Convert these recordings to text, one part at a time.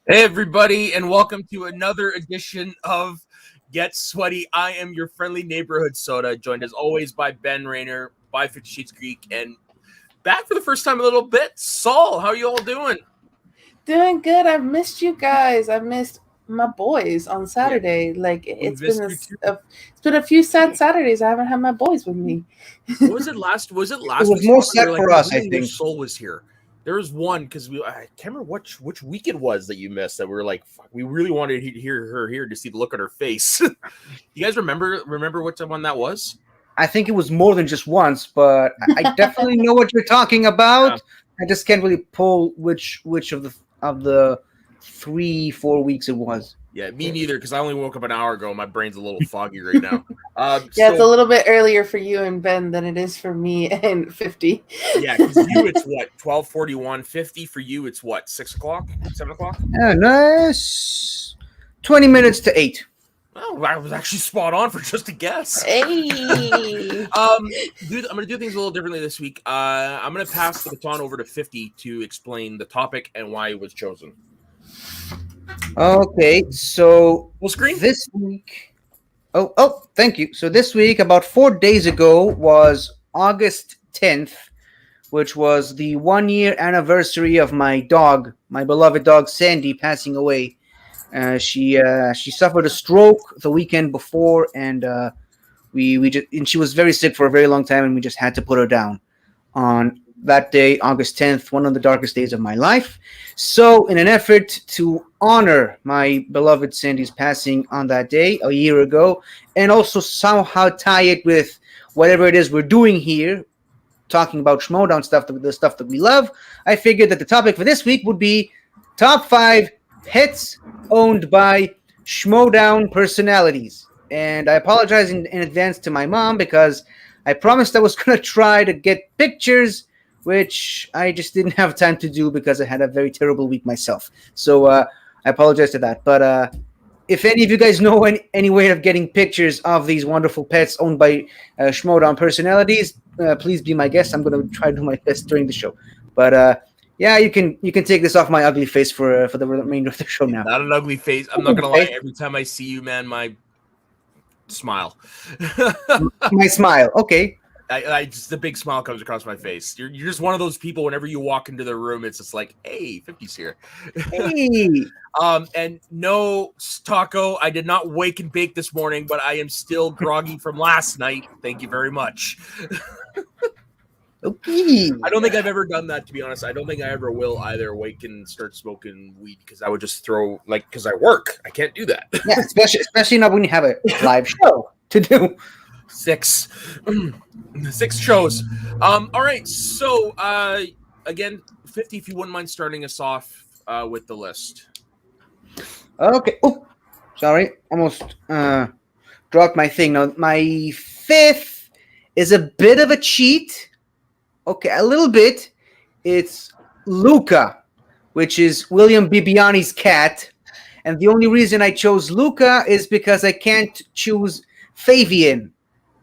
Hey everybody, and welcome to another edition of Get Sweaty. I am your friendly neighborhood soda, joined as always by Ben Rayner, by 50 Sheets Greek, and back for the first time in a little bit, Saul. How are you all doing? Doing good. I've missed you guys. I've missed my boys on Saturday. Yeah. Like it's been a few sad Saturdays. I haven't had my boys with me. What was it last? Was it last? It was more sad for us, I think. Soul was here. There was one because I can't remember which week it was that you missed that we were like, fuck, we really wanted to hear her here to see the look on her face. You guys remember what one that was? I think it was more than just once, but I definitely know what you're talking about. Yeah. I just can't really pull which of the 3-4 weeks it was. Yeah, me neither, because I only woke up an hour ago. My brain's a little foggy right now. It's a little bit earlier for you and Ben than it is for me and 50. Yeah, because you, it's what, 12:41, 50 for you, it's what, 6 o'clock, 7 o'clock? Yeah, nice. 20 minutes to 8. Oh, I was actually spot on for just a guess. Hey. Dude, I'm going to do things a little differently this week. I'm going to pass the baton over to 50 to explain the topic and why it was chosen. Okay, so full screen this week. Oh, thank you. So this week, about 4 days ago, was August 10th, which was the 1-year anniversary of my beloved dog Sandy, passing away. She suffered a stroke the weekend before, and she was very sick for a very long time, and we just had to put her down on that day, August 10th, one of the darkest days of my life. So in an effort to honor my beloved Sandy's passing on that day a year ago, and also somehow tie it with whatever it is we're doing here, talking about Schmoedown stuff, the stuff that we love, I figured that the topic for this week would be top 5 pets owned by Schmoedown personalities. And I apologize in advance to my mom because I promised I was going to try to get pictures, which I just didn't have time to do because I had a very terrible week myself. So I apologize to that. But if any of you guys know any way of getting pictures of these wonderful pets owned by Schmoedown personalities, please be my guest. I'm going to try to do my best during the show. But yeah, you can take this off my ugly face for the remainder of the show now. Not an ugly face. I'm not going to lie. Every time I see you, man, my smile. My smile. Okay. I just the big smile comes across my face. You're just one of those people. Whenever you walk into the room, it's just like, hey, 50's here. Hey. And no, Taco, I did not wake and bake this morning, but I am still groggy from last night. Thank you very much. Okay. I don't think I've ever done that, to be honest. I don't think I ever will either wake and start smoking weed because I would just throw because I work. I can't do that. Yeah, especially not when you have a live show to do. 6 shows. All right. So again, 50, if you wouldn't mind starting us off with the list. Okay. Oh, sorry. Almost dropped my thing. Now, my 5th is a bit of a cheat. Okay, a little bit. It's Luca, which is William Bibiani's cat. And the only reason I chose Luca is because I can't choose Fabian,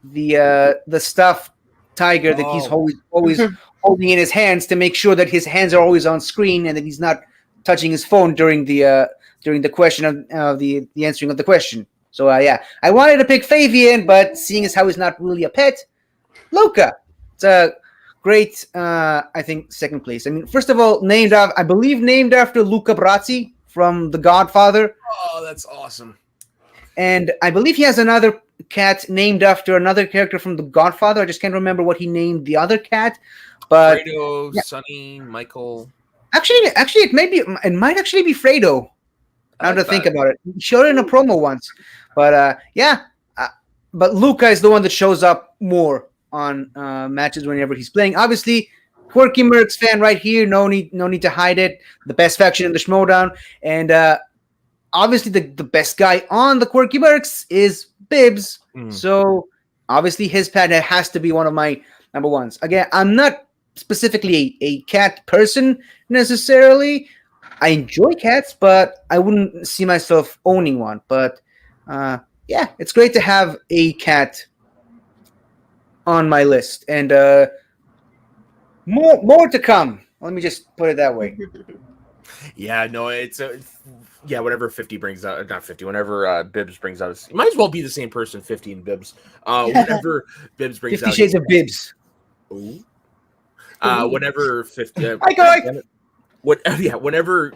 the stuffed tiger that he's always holding in his hands to make sure that his hands are always on screen and that he's not touching his phone during the question of the answering of the question. So yeah, I wanted to pick Fabian, but seeing as how he's not really a pet, Luca. It's a great, I think, second place. I mean, first of all, named after Luca Brasi from The Godfather. Oh, that's awesome. And I believe he has another cat named after another character from The Godfather. I just can't remember what he named the other cat. But Fredo, yeah. Sonny, Michael. Actually, it might actually be Fredo. Now to think about it, he showed it in a promo once. But yeah, but Luca is the one that shows up more on matches whenever he's playing. Obviously, quirky Mercs fan right here. No need to hide it. The best faction in the Schmoedown, and obviously the best guy on the quirky Mercs is Bibbs. So obviously his pet has to be one of my number ones. Again, I'm not specifically a cat person necessarily. I enjoy cats, but I wouldn't see myself owning one. But yeah, it's great to have a cat on my list, and more to come. Let me just put it that way. Yeah, no, it's whatever 50 brings out, not 50, whenever Bibbs brings out, it might as well be the same person, 50 and Bibbs. Whenever Bibbs brings 50 out Shades of Bibbs. Whenever 50 whenever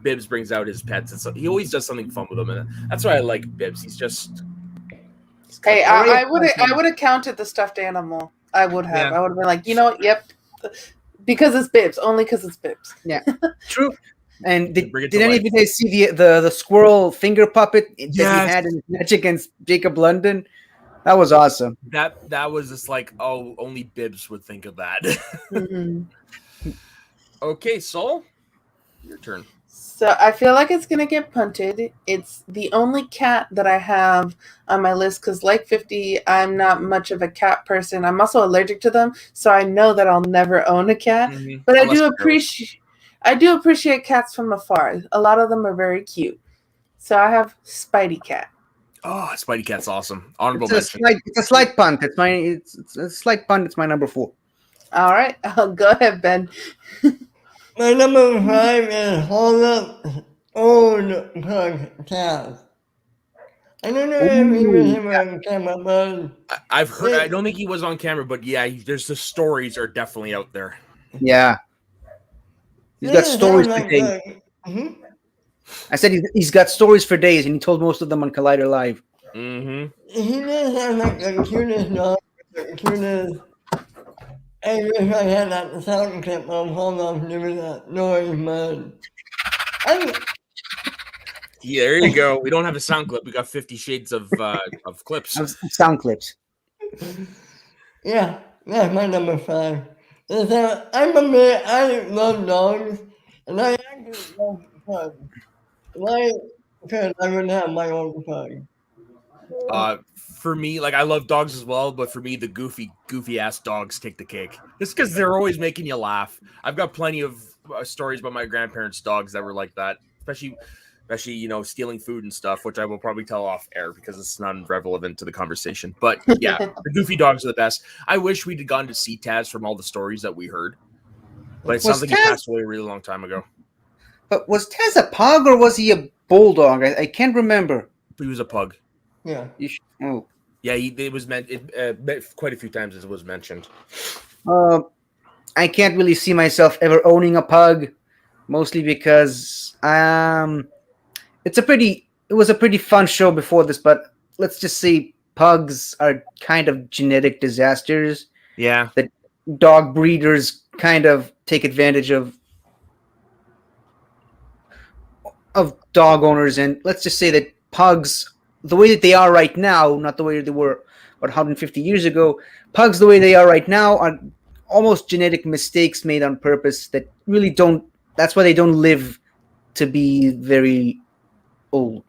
Bibbs brings out his pets, he always does something fun with them, and that's why I like Bibbs. He's hey, I would have counted the stuffed animal. I would have. Yeah. I would have been like, you know what? Yep, because it's Bibbs. Only because it's Bibbs. Yeah, true. And did Bring it any to of life. you guys see the squirrel finger puppet that Yes. he had in his match against Jacob London? That was awesome. That was just like, oh, only Bibbs would think of that. Okay, Saul, your turn. So I feel like it's gonna get punted. It's the only cat that I have on my list because, like 50, I'm not much of a cat person. I'm also allergic to them, so I know that I'll never own a cat. But I do appreciate cats from afar. A lot of them are very cute. So I have Spidey Cat. Oh, Spidey Cat's awesome. Honorable It's mention. a slight punt. It's a slight punt. It's my number 4. All right, go ahead, Ben. My number 5 is Hold Up Old Pug Cat. I don't know if he was him on camera, but I've heard. I don't think he was on camera, but yeah, there's the stories are definitely out there. Yeah, he's got stories for days. I said he's got stories for days, and he told most of them on Collider Live. Mm-hmm. He does have like the cutest dog, the cutest. I wish I had that sound clip of Hold Up doing that noise, man. Yeah, there you go. We don't have a sound clip. We got 50 Shades of clips. Sound clips. Yeah, that's my number 5. I love dogs, and I actually love pugs. Why? Because I wouldn't have my own pug. For me, like I love dogs as well, but for me, the goofy ass dogs take the cake. Just because they're always making you laugh. I've got plenty of stories about my grandparents' dogs that were like that, especially stealing food and stuff, which I will probably tell off air because it's non-relevant to the conversation. But yeah, the goofy dogs are the best. I wish we'd gone to see Taz from all the stories that we heard, but it sounds like he passed away a really long time ago. But was Taz a pug or was he a bulldog? I can't remember. He was a pug. Yeah. Yeah, it was meant quite a few times as it was mentioned. I can't really see myself ever owning a pug, mostly because it was a pretty fun show before this, but let's just say pugs are kind of genetic disasters. Yeah. That dog breeders kind of take advantage of dog owners, and let's just say that pugs, the way that they are right now, not the way they were 150 years ago, pugs the way they are right now are almost genetic mistakes made on purpose that really don't, that's why they don't live to be very old.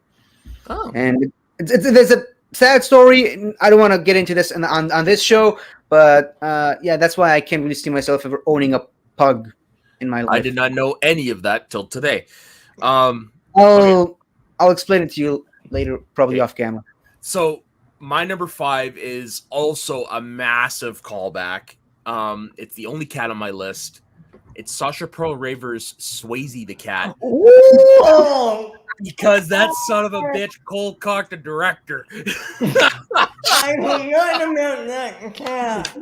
Oh. And there's a sad story. I don't want to get into this on this show, but yeah, that's why I can't really see myself ever owning a pug in my life. I did not know any of that till today. I'll explain it to you later, probably off camera. So my number 5 is also a massive callback. It's the only cat on my list. It's Sasha Pearl Raver's Swayze the cat. Oh, Because that son of a bitch cold cocked the director. I forgot about that cat.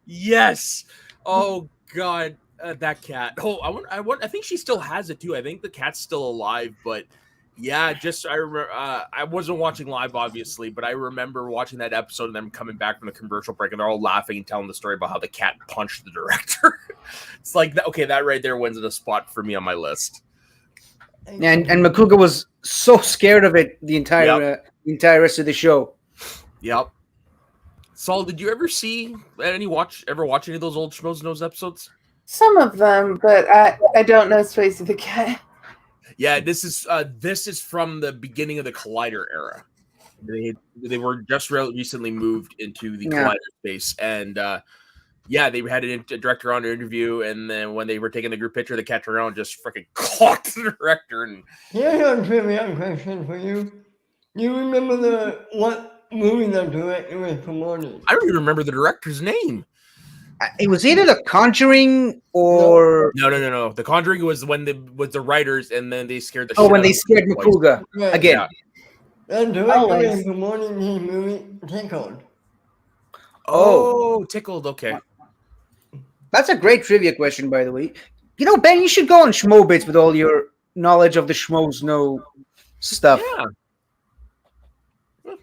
Yes. Oh God, that cat. Oh, I think she still has it too. I think the cat's still alive, but yeah, I remember. I wasn't watching live, obviously, but I remember watching that episode and them coming back from the commercial break, and they're all laughing and telling the story about how the cat punched the director. It's like, okay, that right there wins it a spot for me on my list. And Makuga was so scared of it the entire rest of the show. Yep. Saul, did you ever watch any of those old Schmoedown episodes? Some of them, but I don't know Swayze the cat. Yeah, this is from the beginning of the Collider era. They were just recently moved into the Collider space, and they had a director on an interview, and then when they were taking the group picture, the cat turned around and just freaking clocked the director. And here's a trivia question for you. Do you remember what movie the director was promoting? I don't even remember the director's name. It was either The Conjuring or No. The Conjuring was when the writers, and then they scared the. when they scared Makuga again. Yeah. The director was promoting his movie Tickled. Oh, Tickled. Okay. That's a great trivia question, by the way. You know, Ben, you should go on Schmoebits with all your knowledge of the Schmoes know stuff. Yeah.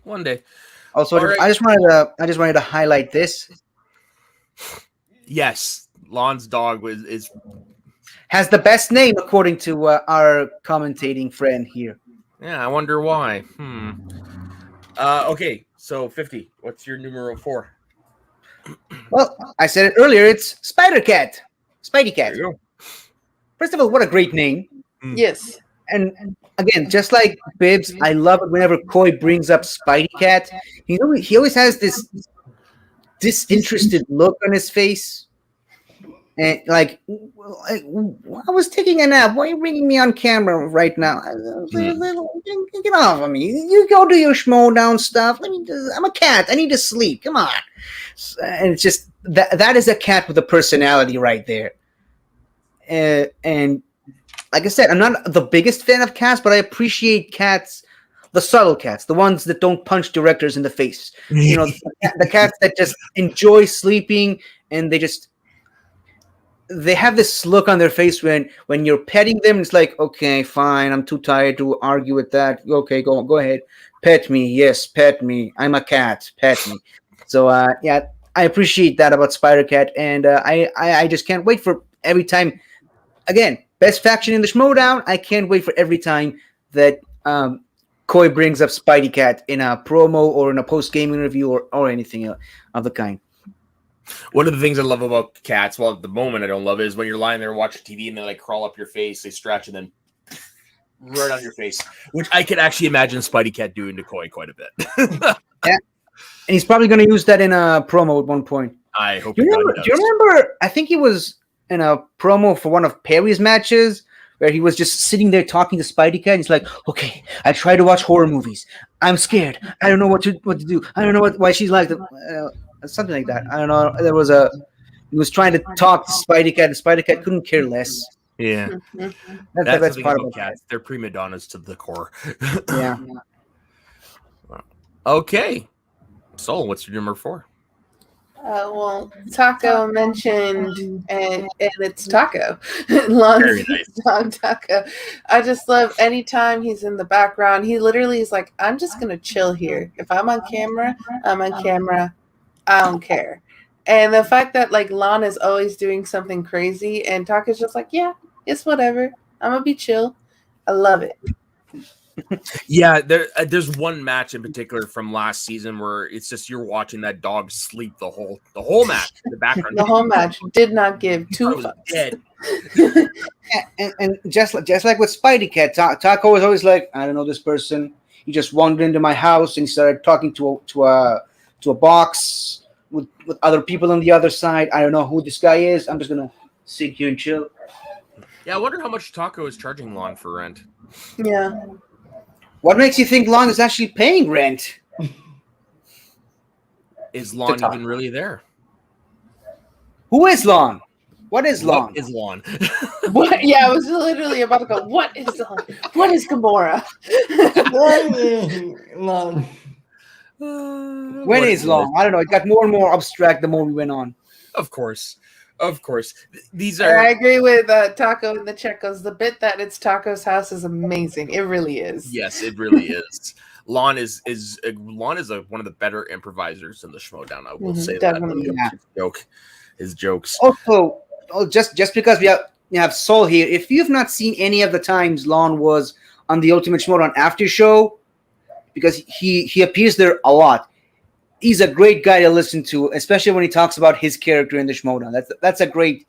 One day. Also, I just wanted to highlight this. Yes, Lon's dog has the best name according to our commentating friend here. Yeah, I wonder why. Okay, so 50. What's your numero 4? Well, I said it earlier. It's Spider Cat. Spidey Cat. There you go. First of all, what a great name. Yes. And again, just like Bibbs, I love it whenever Coy brings up Spidey Cat. He always has this disinterested look on his face. And I was taking a nap. Why are you bringing me on camera right now? Get off of me. You go do your Schmoedown stuff. I'm a cat. I need to sleep. Come on. And it's just that is a cat with a personality right there. And like I said, I'm not the biggest fan of cats, but I appreciate cats, the subtle cats, the ones that don't punch directors in the face. You know, the cats that just enjoy sleeping, and they have this look on their face when you're petting them. It's like, okay, fine, I'm too tired to argue with that. Okay, go ahead, pet me. Yes, pet me. I'm a cat. Pet me. So I appreciate that about Spider Cat, and I just can't wait for every time. Again, best faction in the Schmoedown. I can't wait for every time that Coy brings up Spidey Cat in a promo or in a post-game interview or anything of the kind. One of the things I love about cats, well, at the moment I don't love it, is when you're lying there watching TV and they like crawl up your face, they stretch, and then right on your face, which I could actually imagine Spidey Cat doing to Coy quite a bit. Yeah. And he's probably going to use that in a promo at one point. I hope. Do you remember? I think he was in a promo for one of Perry's matches where he was just sitting there talking to Spidey Cat. He's like, "Okay, I try to watch horror movies. I'm scared. I don't know what to do. I don't know why she's like something like that. I don't know." He was trying to talk to Spidey Cat, and Spidey Cat couldn't care less. Yeah, that's the best part about cats. They're prima donnas to the core. Yeah. Okay, so what's your number 4? Well, Taco mentioned, and it's Taco. Lon's dog Taco. I just love anytime he's in the background. He literally is like, I'm just going to chill here. If I'm on camera, I'm on camera. I don't care. And the fact that like Lon is always doing something crazy and Taco's just like, yeah, it's whatever. I'm going to be chill. I love it. Yeah, there's one match in particular from last season where it's just you're watching that dog sleep the whole match. The background, the whole match did not give two fucks. Dead. and just like with Spidey Cat, Taco was always like, I don't know this person. He just wandered into my house and he started talking to a box with other people on the other side. I don't know who this guy is. I'm just gonna sit here and chill. Yeah, I wonder how much Taco is charging Lon for rent. Yeah. What makes you think Lon is actually paying rent? Is Lon even really there? Who is Lon? What is Lon? What is Lon? What? Yeah, I was literally about to go, what is Lon? What is Gamora? What is Lon? When is Lon? I don't know. It got more and more abstract the more we went on. Of course. These are. I agree with Taco and the Checos. The bit that it's Taco's house is amazing. It really is. Yes, it really is. Lon is one of the better improvisers in the Schmoedown. I will say definitely. that. His jokes. Also, just because we have Sol here, if you've not seen any of the times Lon was on the Ultimate Schmoedown after show, because he appears there a lot. he's a great guy to listen to, especially when he talks about his character in the Schmoedown. That's a great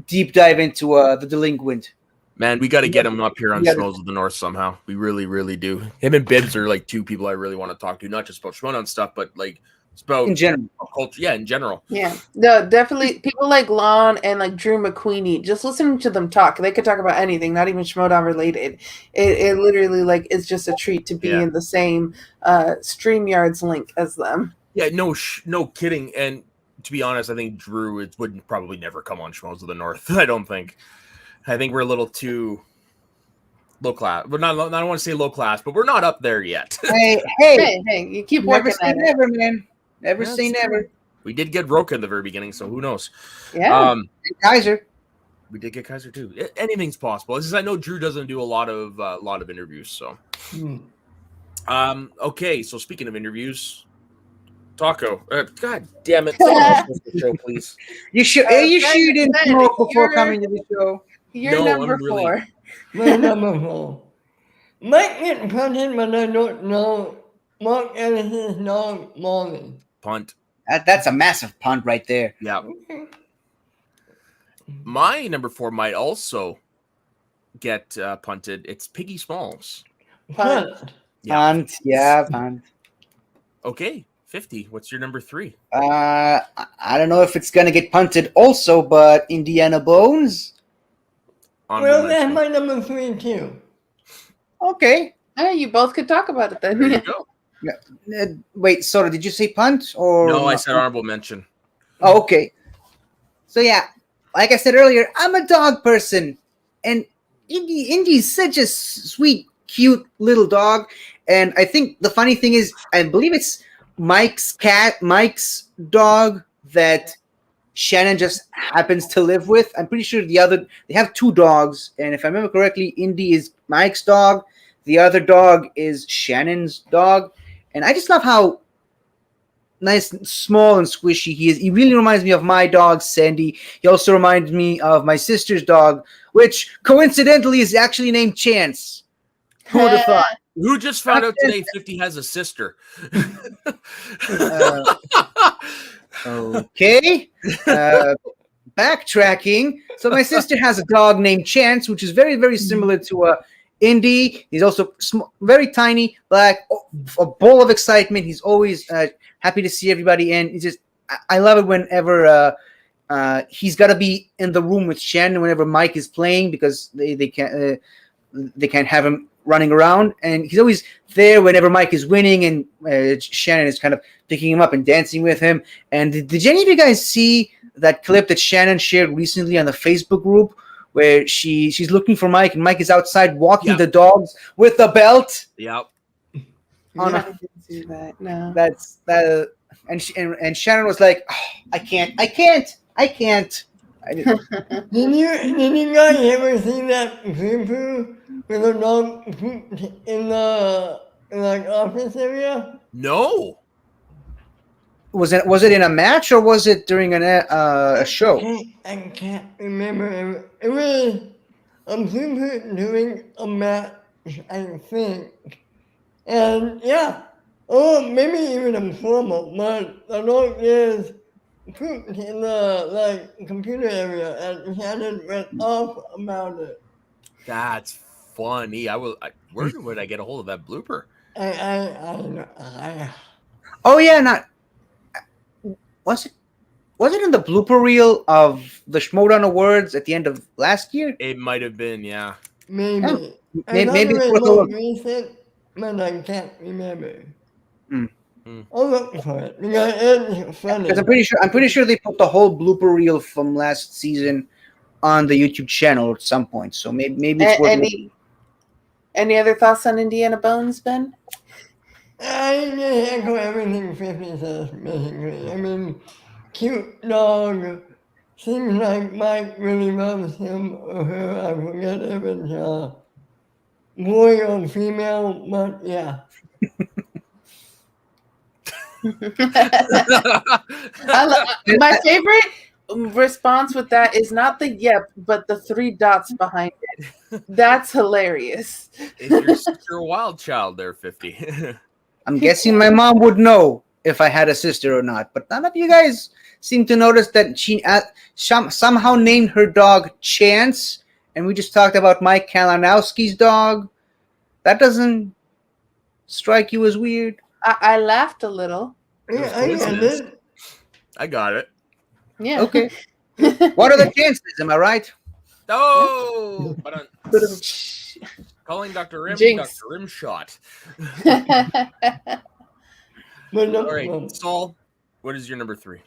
deep dive into the delinquent. Man, we got to get him up here on Schmoes of the North somehow. We really, really do. Him and Bibbs are like two people I really want to talk to, not just about Schmoedown stuff, but like it's about in general culture. Yeah, in general. Yeah, no, definitely. People like Lon and like Drew McQueenie. Just listening to them talk, they could talk about anything, not even Schmoedown related. It literally like is just a treat to be in the same StreamYards link as them. Yeah, no kidding. And to be honest, I think Drew would probably never come on Schmoes of the North. I don't think. I think we're a little too low class. We're not. I don't want to say low class, but we're not up there yet. hey, you keep working at it. Never, man. Never say never. We did get Roka in the very beginning, so who knows? Yeah. Kaiser. We did get Kaiser too. Anything's possible. This is, I know Drew doesn't do a lot of interviews, so. Okay, so speaking of interviews, Taco. God damn it! The show, please. You sure you didn't smoke before coming to the show? You're number 4. My number 4. Might get punted, but I don't know what is not Molly. Punt. That's a massive punt right there. Yeah. My number 4 might also get punted. It's Piggy Smalls. Punt. Punt. Yeah, punt. Okay, 50. What's your number 3? I don't know if it's gonna get punted also, but Indiana Bones. Well, that's my number 3 too. Okay. Hey, you both could talk about it then. There you go. Wait, sorry, did you say punt or no? I said honorable mention. Oh, okay. So yeah, like I said earlier, I'm a dog person, and Indy's such a sweet, cute little dog. And I think the funny thing is, I believe it's Mike's dog that Shannon just happens to live with. I'm pretty sure they have 2 dogs, and if I remember correctly, Indy is Mike's dog. The other dog is Shannon's dog, and I just love how nice, small, and squishy he is. He really reminds me of my dog, Sandy. He also reminds me of my sister's dog, which coincidentally is actually named Chance. Who would have thought? Who just found out today 50 has a sister? Okay. Backtracking. So my sister has a dog named Chance, which is very, very similar to Indy. He's also very tiny, black, a ball of excitement. He's always happy to see everybody, and he's just I love it whenever he's got to be in the room with Shannon whenever Mike is playing, because they can't have him running around, and he's always there whenever Mike is winning, and Shannon is kind of picking him up and dancing with him. And did any of you guys see that clip that Shannon shared recently on the Facebook group where she's looking for Mike, and Mike is outside walking the dogs with the belt? Yep. I didn't see that. No. That's that. And Shannon was like, oh, I can't. Did you guys ever see that poo-poo with a dog pooped in the office area? No. Was it in a match, or was it during a show? I can't remember. It was a poo-poo during a match, I think. And yeah, maybe even a formal, but the dog is pooped in the computer area, and Shannon went off about it. That's funny. Where would I get a hold of that blooper? Oh yeah, was it in the blooper reel of the Schmoedown Awards at the end of last year? It might have been, yeah. Maybe. Maybe it's it's more recent, but I can't remember. I'll look for it because it's funny. Because I'm pretty sure they put the whole blooper reel from last season on the YouTube channel at some point. So maybe it's worth any other thoughts on Indiana Bones, Ben? I just echo everything 50 says, basically. I mean, cute dog. Seems like Mike really loves him or her. I forget if it's boy or female, but yeah. My favorite response with that is not the yep, but the 3 dots behind it. That's hilarious. You're a wild child there, 50. I'm guessing my mom would know. if I had a sister or not. But none of you guys seem to notice that she somehow named her dog Chance, and we just talked about Mike Kalinowski's dog. That doesn't strike you as weird? I laughed a little. Yeah, I get Coincidence. it. I got it. Yeah. Okay. What are the chances? Am I right? Oh, but Jinx. calling Dr. Rim, Jinx. Dr. Rim shot. But no, All right, Saul, what is your number 3?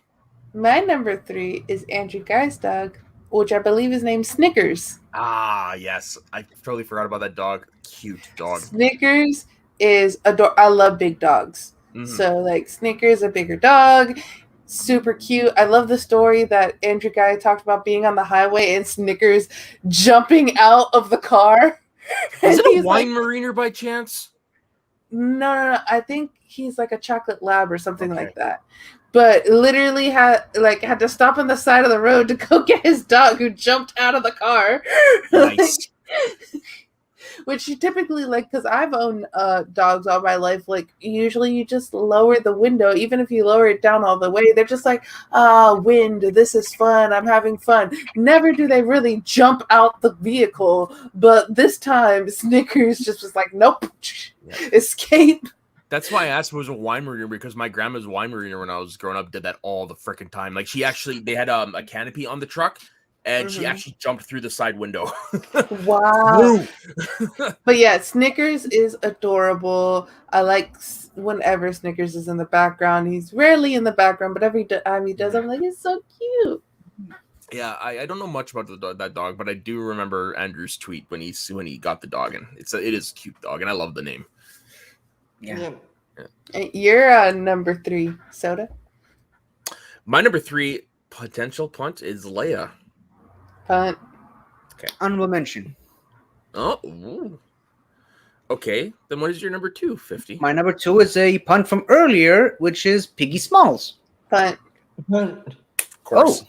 My number 3 is Andrew Guy's dog, which I believe is named Snickers. Ah, yes. I totally forgot about that dog. Cute dog. Snickers is I love big dogs. Mhm. So like Snickers, a bigger dog, super cute. I love the story that Andrew Guy talked about being on the highway and Snickers jumping out of the car. Is it And a he's wine like, mariner by chance? no. I think he's like a chocolate lab or something Okay. like that. But literally had to stop on the side of the road to go get his dog who jumped out of the car. Nice. Which you typically because I've owned dogs all my life. Like usually you just lower the window, even if you lower it down all the way. They're just like, wind. This is fun. I'm having fun. Never do they really jump out the vehicle. But this time, Snickers just was like, nope, escape. That's why I asked if it was a wine mariner, because my grandma's wine mariner when I was growing up did that all the freaking time. Like they had a canopy on the truck, and she actually jumped through the side window. Wow. But yeah, Snickers is adorable. I like whenever Snickers is in the background. He's rarely in the background, but every time he does, I'm like, it's so cute. Yeah, I don't know much about that dog, but I do remember Andrew's tweet when he got the dog, and it is a cute dog, and I love the name. yeah. You're number 3, Soda. My number 3 potential punt is Leia. Punt. Honorable mention. Oh, ooh. Okay. Then what is your number 2, 50? My number 2 is a punt from earlier, which is Piggy Smalls. Punt. But Of course.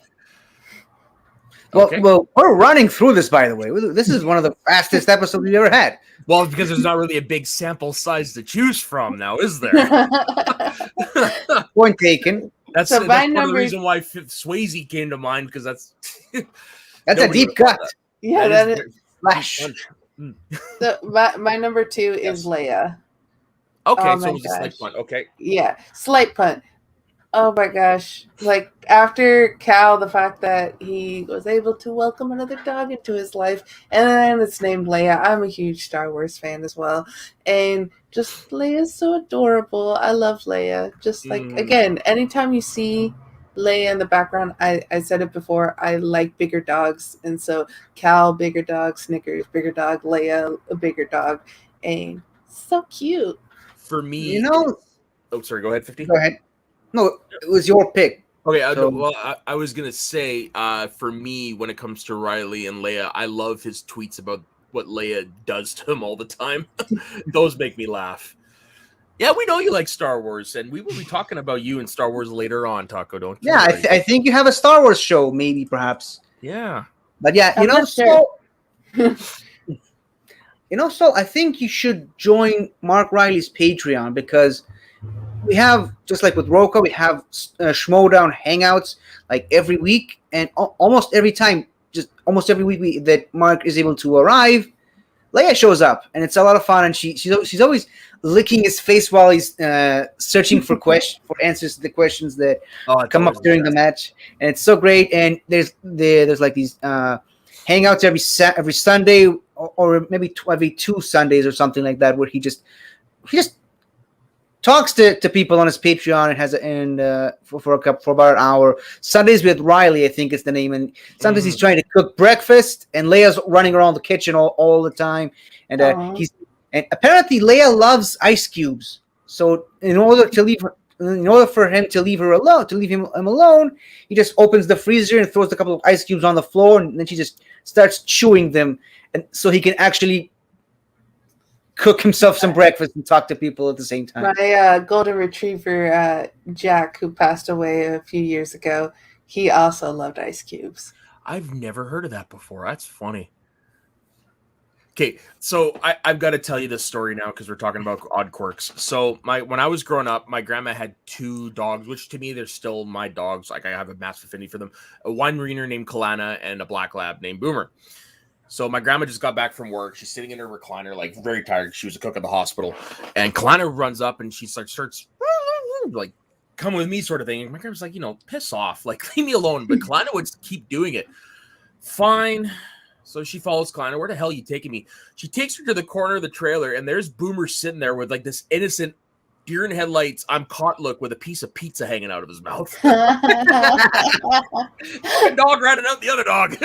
Oh. Well, we're running through this, by the way. This is one of the fastest episodes we've ever had. Well, it's because there's not really a big sample size to choose from now, is there? Point taken. That's So my part of the number- reason why Swayze came to mind, because that's That's a nobody deep would've thought cut. Yeah, that that is is. Flash. So my number 2 Yes. is Leia. Okay, Oh so my it was a slight gosh. punt. Okay. Yeah, slight punt. Oh my gosh. Like after Cal, the fact that he was able to welcome another dog into his life, and then it's named Leia. I'm a huge Star Wars fan as well. And just Leia's so adorable. I love Leia. Just like again, anytime you see Leia in the background, I said it before, I like bigger dogs. And so Cal, bigger dog, Snickers, bigger dog, Leia, a bigger dog. And so cute. For me, You know. oh, sorry. Go ahead, 50. Go ahead. No, it was your pick. Okay, So- I was gonna say, for me, when it comes to Riley and Leia, I love his tweets about what Leia does to him all the time. Those make me laugh. Yeah, we know you like Star Wars, and we will be talking about you and Star Wars later on, Taco. Don't you? Yeah, worry. I think you have a Star Wars show, maybe, perhaps. Yeah. But yeah, I'm not sure. So I think you should join Mark Riley's Patreon, because we have, just like with Roka, we have Schmoedown hangouts like every week, and almost every every week that Mark is able to arrive, Leia shows up, and it's a lot of fun, and she's always licking his face while he's searching for answers to the questions that come up during the match, and it's so great. And there's like these hangouts every Sunday, or maybe every 2 Sundays or something like that, where he just talks to people on his Patreon and has for about an hour. Sundays with Riley, I think is the name, and sometimes he's trying to cook breakfast, and Leia's running around the kitchen all the time, and apparently Leia loves ice cubes. So in order for him to leave him alone, he just opens the freezer and throws a couple of ice cubes on the floor, and then she just starts chewing them, and so he can actually cook himself some breakfast and talk to people at the same time. My golden retriever, Jack, who passed away a few years ago, he also loved ice cubes. I've never heard of that before. That's funny. Okay, so I've got to tell you this story now because we're talking about odd quirks. So when I was growing up, my grandma had 2 dogs, which to me they're still my dogs. Like I have a massive affinity for them. A Weimaraner named Kalana and a black lab named Boomer. So my grandma just got back from work. She's sitting in her recliner, like very tired. She was a cook at the hospital, and Kalana runs up and she's like starts like come with me sort of thing. And my grandma's like, piss off, like leave me alone. But Kalana would keep doing it. Fine. So she follows Kalana. Where the hell are you taking me? She takes her to the corner of the trailer, and there's Boomer sitting there with like this innocent deer in headlights, I'm caught look with a piece of pizza hanging out of his mouth. A dog ratting out the other dog.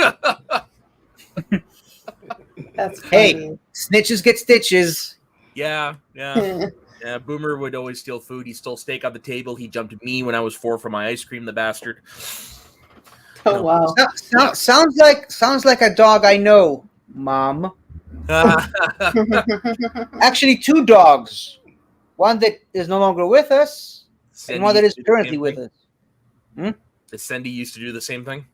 That's funny. Hey, snitches get stitches. Yeah. Boomer would always steal food. He stole steak on the table. He jumped at me when I was 4 for my ice cream, the bastard. Oh wow. Sounds like a dog I know, Mom. Actually, 2 dogs. One that is no longer with us, and one that is currently with us. Does Cindy used to do the same thing?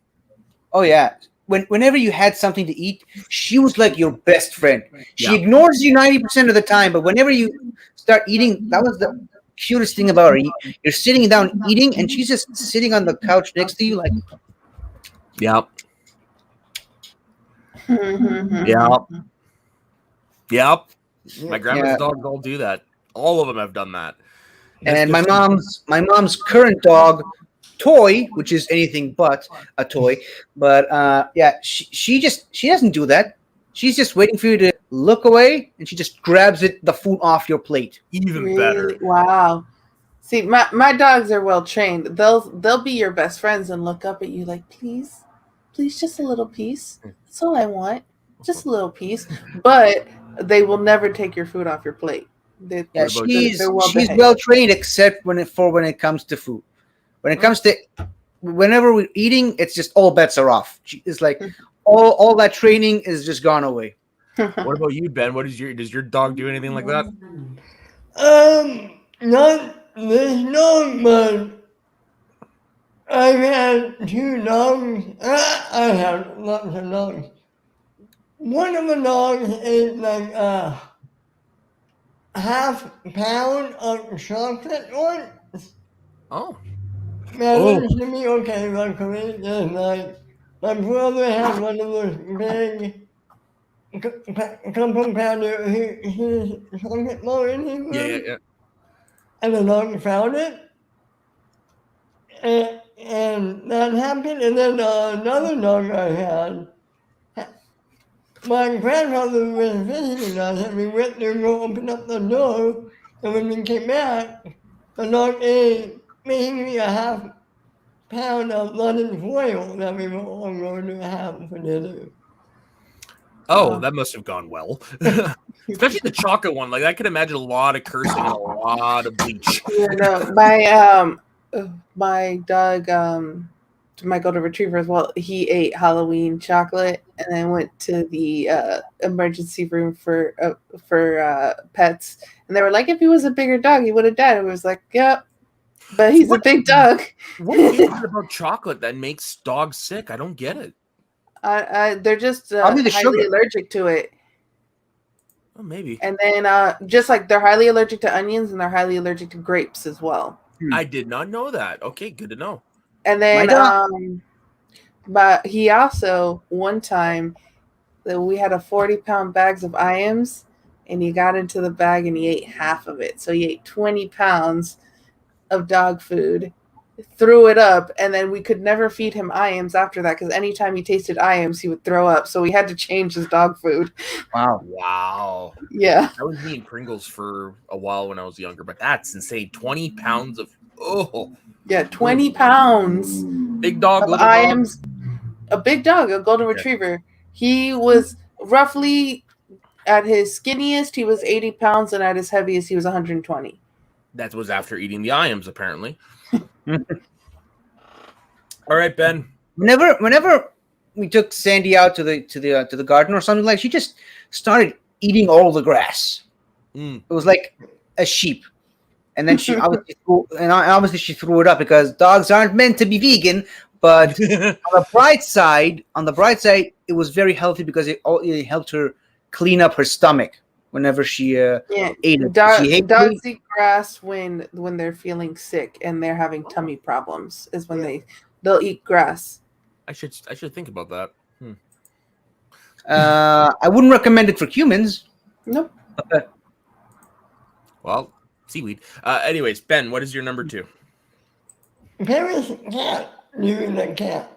Oh yeah. Whenever you had something to eat, she was like your best friend. She ignores you 90% of the time, but whenever you start eating, that was the cutest thing about her. You're sitting down eating, and she's just sitting on the couch next to you, like. Yep. My grandma's dogs all do that. All of them have done that. And my mom's current dog, Toy, which is anything but a toy, but she doesn't do that. She's just waiting for you to look away, and she just grabs the food off your plate. Even better. Wow. See, my dogs are well trained. They'll be your best friends and look up at you like, please, just a little piece. That's all I want. Just a little piece. But they will never take your food off your plate. She's well trained, except when it comes to food. When it comes to whenever we're eating, it's just all bets are off. It's like all that training is just gone away. What about you, Ben? Does your dog do anything like that? Not this dog, but I've had 2 dogs. I have lots of dogs. One of the dogs ate like a half pound of chocolate once. Oh. Man, it should be okay, luckily. Just like my brother had one of those big couple pounder his chocolate bar in his room. Yeah. And the dog found it. And that happened. And then another dog I had, my grandfather was visiting us, and we went to go open up the door. And when we came back, the dog ate maybe a half pound of London foil that we were all going to have for dinner. Oh, that must have gone well. Especially the chocolate one. Like I can imagine a lot of cursing and a lot of bleach. Yeah, no, my dog, my golden retriever as well. He ate Halloween chocolate and then went to the emergency room for pets, and they were like, if he was a bigger dog, he would have died. I was like, yep, but he's a big dog. What is it about chocolate that makes dogs sick? I don't get it. They're just highly allergic to it. Oh, maybe. And then just like they're highly allergic to onions, and they're highly allergic to grapes as well. I did not know that. Okay, good to know. And then but he also one time that we had 40-pound bags of IMs, and he got into the bag and he ate half of it. So he ate 20 pounds of dog food, threw it up, and then we could never feed him IMs after that because anytime he tasted IMs, he would throw up. So we had to change his dog food. Wow. Yeah. I was eating Pringles for a while when I was younger, but that's insane. 20 pounds of 20 pounds. Big dog, of little IMs. A big dog, a golden retriever. He was roughly at his skinniest, he was 80 pounds, and at his heaviest, he was 120. That was after eating the IMs, apparently. All right, Ben. Whenever we took Sandy out to the garden or something, like she just started eating all the grass. It was like a sheep, and then she obviously she threw it up because dogs aren't meant to be vegan. But on the bright side, it was very healthy because it helped her clean up her stomach whenever she ate it. She hated Dogs it. eat grass when they're feeling sick and they're having tummy problems. Is when they'll eat grass. I should think about that. I wouldn't recommend it for humans. Nope. Well, seaweed. Anyways, Ben, what is your number 2? Paris cat, Dewey the cat.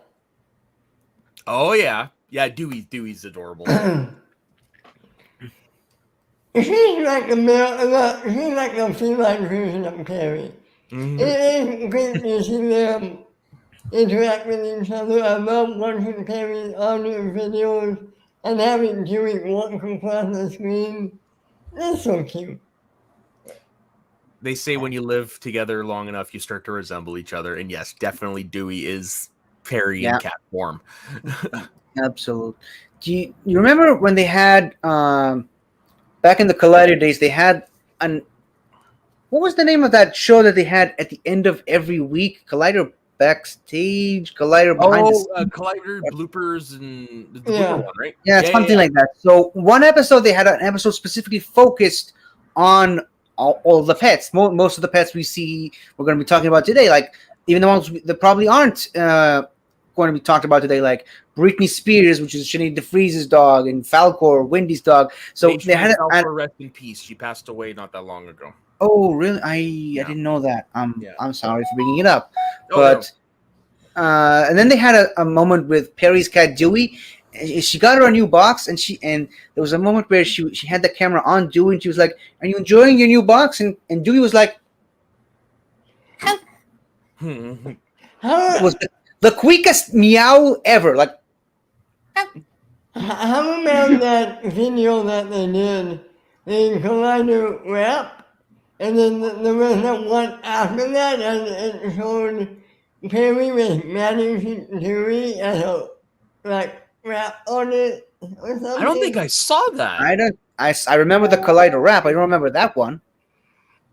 Oh yeah, Dewey's adorable. She's like a male, she's like a feline version of Carrie. Mhm. It is great to see them interact with each other. I love watching Carrie's audio videos and having Dewey walk across the screen. It's so cute. They say when you live together long enough, you start to resemble each other. And yes, definitely Dewey is Perry in cat form. Absolutely. Do you remember when they had back in the Collider days? They had what was the name of that show that they had at the end of every week? Collider Backstage, Collider Behind the Scenes. Collider bloopers and the blooper one, right? Yeah, something like that. So one episode, they had an episode specifically focused on all the pets. Most of the pets we're going to be talking about today, like even the ones that probably aren't going to be talked about today, like Britney Spears, which is Sinead DeFreeze's dog, and Falcor, Wendy's dog. So they had Falcor, rest in peace. She passed away not that long ago. Oh, really? I didn't know that. I'm sorry for bringing it up. No. And then they had a moment with Perry's cat Dewey. She got her a new box, and there was a moment where she had the camera on Dewey, and she was like, "Are you enjoying your new box?" And Dewey was like, it was the quickest meow ever. Like, how about that video that they did in Collider Rap? And then there was that one after that, and it showed Perry was managing Dewey as a rap on it or something. I don't think I saw that. I remember the Collider Rap. I don't remember that one.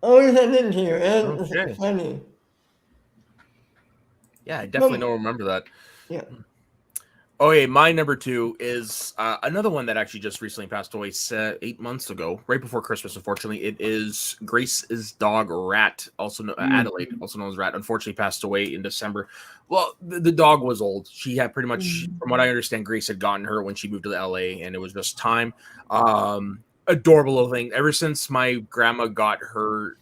Oh, I sent it to you. It's funny. Yeah, I definitely don't remember that. Yeah. Okay, my number 2 is another one that actually just recently passed away 8 months ago, right before Christmas, unfortunately. It is Grace's dog, Rat, Adelaide, also known as Rat, unfortunately passed away in December. Well, the dog was old. She had pretty much, from what I understand, Grace had gotten her when she moved to LA, and it was just time. Adorable little thing. Ever since my grandma got her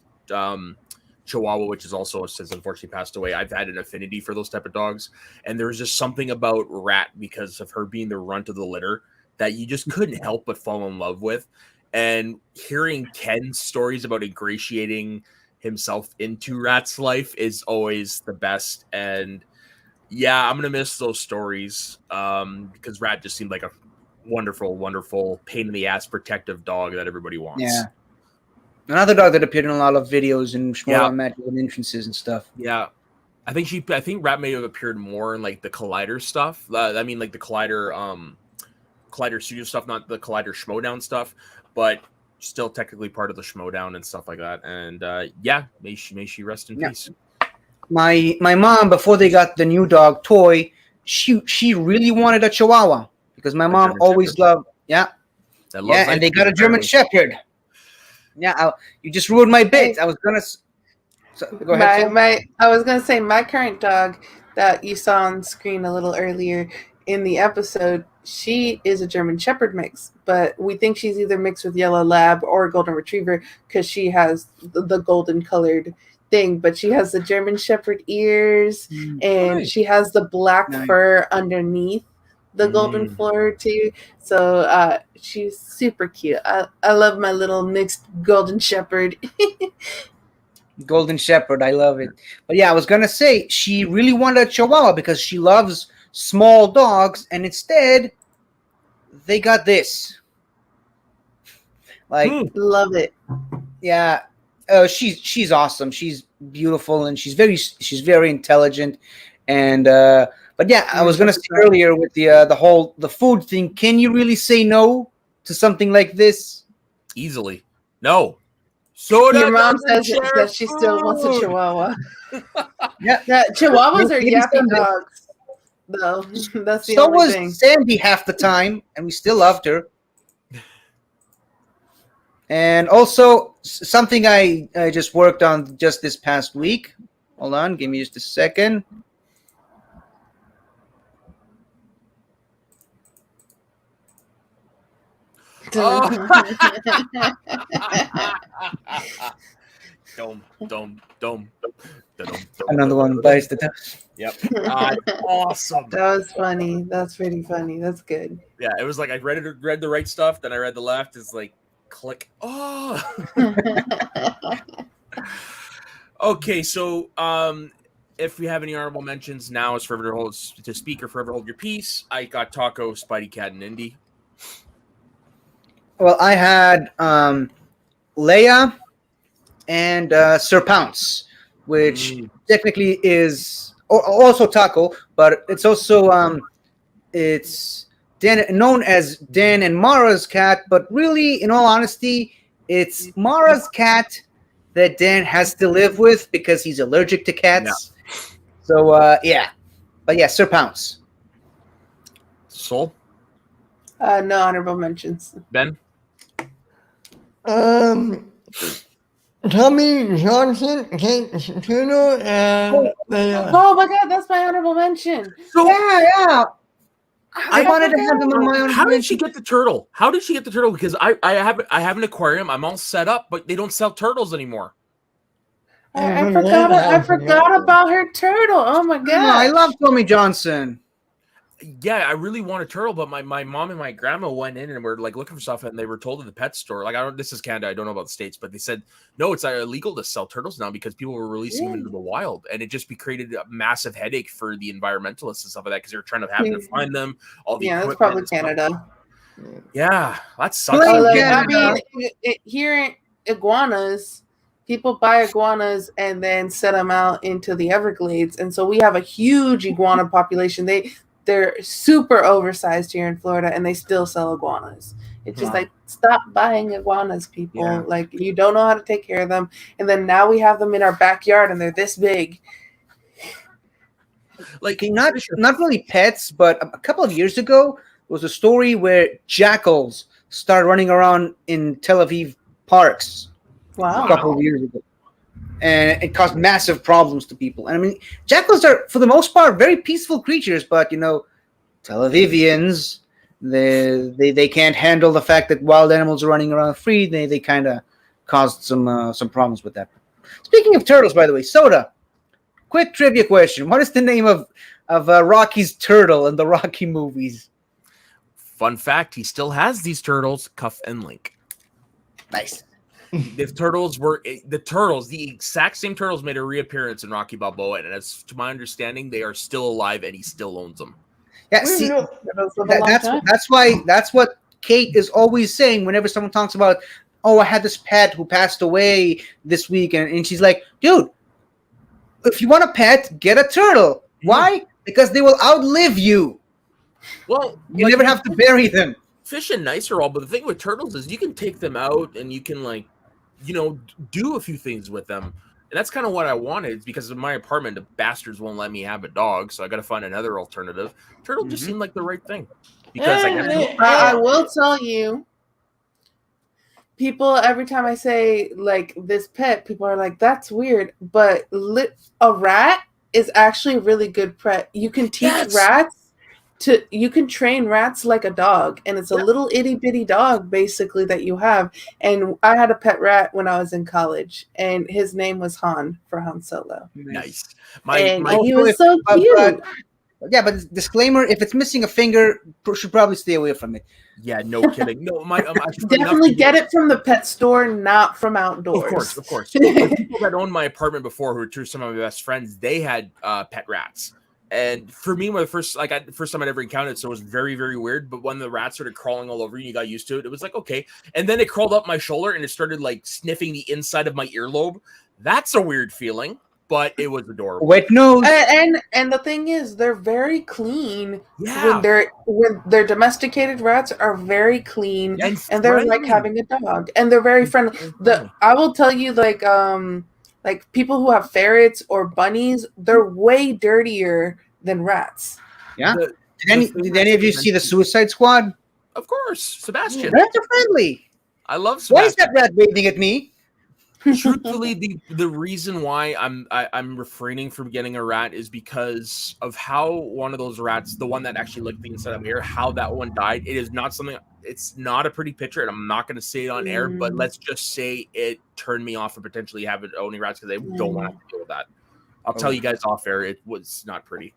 Chihuahua, which is also since unfortunately passed away, I've had an affinity for those type of dogs. And there was just something about Rat, because of her being the runt of the litter, that you just couldn't help but fall in love with. And hearing Ken's stories about ingratiating himself into Rat's life is always the best. And yeah, I'm gonna miss those stories because Rat just seemed like a wonderful, wonderful pain in the ass protective dog that everybody wants. Yeah. Another dog that appeared in a lot of videos and Schmoedown matches and entrances and stuff. Yeah. I think Rat may have appeared more in like the Collider stuff. I mean, like the Collider Studio stuff, not the Collider Schmoedown stuff, but still technically part of the Schmoedown and stuff like that. And may she rest in peace. My mom, before they got the new dog toy, she really wanted a Chihuahua because my mom always loved and they got a German Shepherd. Yeah, you just ruined my bit. I was gonna. Go ahead. I was gonna say my current dog that you saw on screen a little earlier in the episode. She is a German Shepherd mix, but we think she's either mixed with Yellow Lab or Golden Retriever because she has the golden colored thing. But she has the German Shepherd ears, and she has the black fur underneath the golden floor too. So she's super cute. I love my little mixed Golden Shepherd. Golden Shepherd, I love it. But yeah, I was gonna say she really wanted a Chihuahua because she loves small dogs, and instead they got this. Like, love it. Yeah, she's awesome. She's beautiful, and she's very intelligent, and but yeah, I was gonna say earlier with the food thing. Can you really say no to something like this? Easily, no. So your mom says that she still wants a Chihuahua. Chihuahuas are yappy dogs, though. That's the only thing. So was Sandy half the time, and we still loved her. And also something I just worked on just this past week. Hold on, give me just a second. Oh. Dome. Another one bites the dust. Yep. Awesome. That was funny. That's pretty funny. That's good. Yeah, it was like I read the right stuff, then I read the left. It's like click. Oh. Okay, so if we have any honorable mentions, now is forever to speak or forever hold your peace. I got Taco, Spidey Cat, and Indy. Well, I had Leia and Sir Pounce, which technically is also Taco, but it's also it's Dan, known as Dan and Mara's cat, but really, in all honesty, it's Mara's cat that Dan has to live with because he's allergic to cats. Yeah. So yeah, but yeah, Sir Pounce. Soul. No honorable mentions. Ben. Tommy Johnson, Kate Turner, and oh my God, that's my honorable mention. So, yeah. I wanted to have them on my own. How did she get the turtle? Because I have an aquarium. I'm all set up, but they don't sell turtles anymore. I forgot about her turtle. Oh my God! No, I love Tommy Johnson. Yeah, I really want a turtle, but my mom and my grandma went in and were like looking for stuff, and they were told at the pet store, like, this is Canada, I don't know about the States, but they said no, it's illegal to sell turtles now because people were releasing them into the wild, and it just created a massive headache for the environmentalists and stuff like that because they were trying to have to find them. All the that's probably Canada. Yeah, that sucks. I mean, here in iguanas. People buy iguanas and then set them out into the Everglades, and so we have a huge iguana population. They're super oversized here in Florida, and they still sell iguanas. It's just like, stop buying iguanas, people. Yeah. Like, you don't know how to take care of them, and then now we have them in our backyard, and they're this big. Like, not really pets, but a couple of years ago, there was a story where jackals started running around in Tel Aviv parks. Wow. A couple of years ago. And it caused massive problems to people. And I mean, jackals are, for the most part, very peaceful creatures, but, Tel Avivians, they can't handle the fact that wild animals are running around free. They kind of caused some problems with that. Speaking of turtles, by the way, Soda, quick trivia question. What is the name of Rocky's turtle in the Rocky movies? Fun fact, he still has these turtles, Cuff and Link. Nice. If turtles the exact same turtles made a reappearance in Rocky Balboa, and as to my understanding, they are still alive and he still owns them. Yeah, see, that's what Kate is always saying whenever someone talks about, oh, I had this pet who passed away this week, and she's like, dude, if you want a pet, get a turtle. Why? Because they will outlive you. Well, you never have to bury them. Fish and nice are all, but the thing with turtles is you can take them out and you can do a few things with them. And that's kind of what I wanted, because in my apartment, the bastards won't let me have a dog, so I got to find another alternative. Turtle just seemed like the right thing. Because I will tell you, people, every time I say, like, this pet, people are like, that's weird. But a rat is actually a really good pet. You can teach rats. You can train rats like a dog, and it's a little itty bitty dog basically that you have. And I had a pet rat when I was in college, and his name was Han, for Han Solo. Nice. He was so cute. Yeah, but disclaimer: if it's missing a finger, should probably stay away from it. Yeah, no kidding. No, definitely get it from the pet store, not from outdoors. Of course. The people that owned my apartment before, who were some of my best friends, they had pet rats. And for me, when the first time I'd ever encountered it, so it was very, very weird. But when the rats started crawling all over you, you got used to it. It was like, okay. And then it crawled up my shoulder and it started like sniffing the inside of my earlobe. That's a weird feeling, but it was adorable. Wet nose. And the thing is, they're very clean. Yeah. When they're domesticated rats are very clean, and they're like having a dog, and they're very friendly. I will tell you, like people who have ferrets or bunnies, they're way dirtier than rats. Yeah. Did any of you see the Suicide Squad? Of course, Sebastian. Rats are friendly. I love Why is Sebastian. that rat waving at me? Truthfully, the reason why I'm refraining from getting a rat is because of how one of those rats, the one that actually licked the inside of my ear, how that one died. It is not something. It's not a pretty picture, and I'm not going to say it on air. But let's just say it turned me off for potentially having owning rats because I don't want to have to deal with that. I'll tell you guys off air. It was not pretty.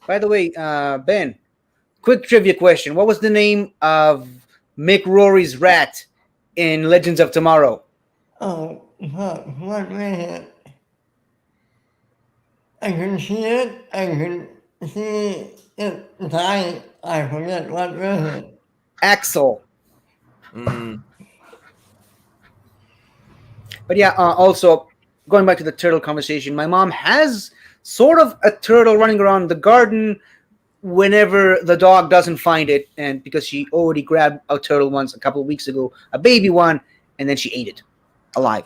By the way, Ben, quick trivia question: what was the name of Mick Rory's rat in Legends of Tomorrow? Oh, what minute? I can see it. I can see it dying. I forget what minute. Axel. Mm. But yeah, also going back to the turtle conversation, my mom has sort of a turtle running around the garden whenever the dog doesn't find it, and because she already grabbed a turtle once a couple of weeks ago, a baby one, and then she ate it alive.